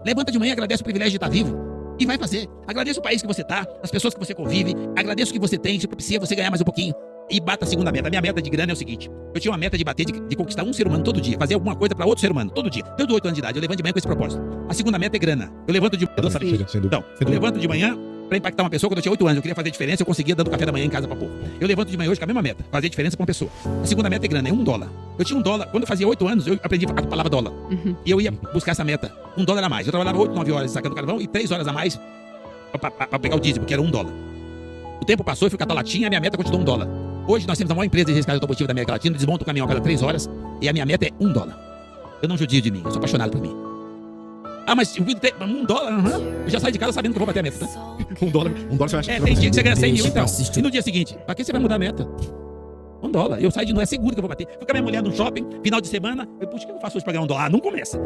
Levanta de manhã, agradece o privilégio de estar vivo e vai fazer. Agradeça o país que você está, as pessoas que você convive, agradeça o que você tem, se propicia você ganhar mais um pouquinho. E bata a segunda meta. A minha meta de grana é o seguinte: eu tinha uma meta de bater, de conquistar um ser humano todo dia, fazer alguma coisa para outro ser humano todo dia. Desde 8 anos de idade, eu levanto de manhã com esse propósito. A segunda meta é grana. Eu levanto de Então, eu levanto de manhã para impactar uma pessoa. Quando eu tinha 8 anos, eu queria fazer diferença, eu conseguia dando café da manhã em casa para povo. Eu levanto de manhã hoje com a mesma meta, fazer diferença para uma pessoa. A segunda meta é grana, é $1. Eu tinha $1, quando eu fazia 8 anos, eu aprendi a palavra dólar. E eu ia buscar essa meta, $1 a mais. Eu trabalhava 8, 9 horas sacando carvão e 3 horas a mais para pegar o dízimo, que era $1. O tempo passou, eu fui catar latinha, a minha meta continuou $1. Hoje nós temos a maior empresa de resgate automotivo da América Latina, desmonto o caminhão a cada 3 horas e a minha meta é $1. Eu não judio de mim, eu sou apaixonado por mim. Ah, mas o vídeo tem $1? Eu já saio de casa sabendo que eu vou bater a meta, tá? $1 você acha tem dia que você ganha 100 mil, então. E no dia seguinte, pra que você vai mudar a meta? $1. Eu saio de não é seguro que eu vou bater. Fica minha mulher no shopping, final de semana, puxa, o que eu faço hoje pra ganhar $1? Não começa.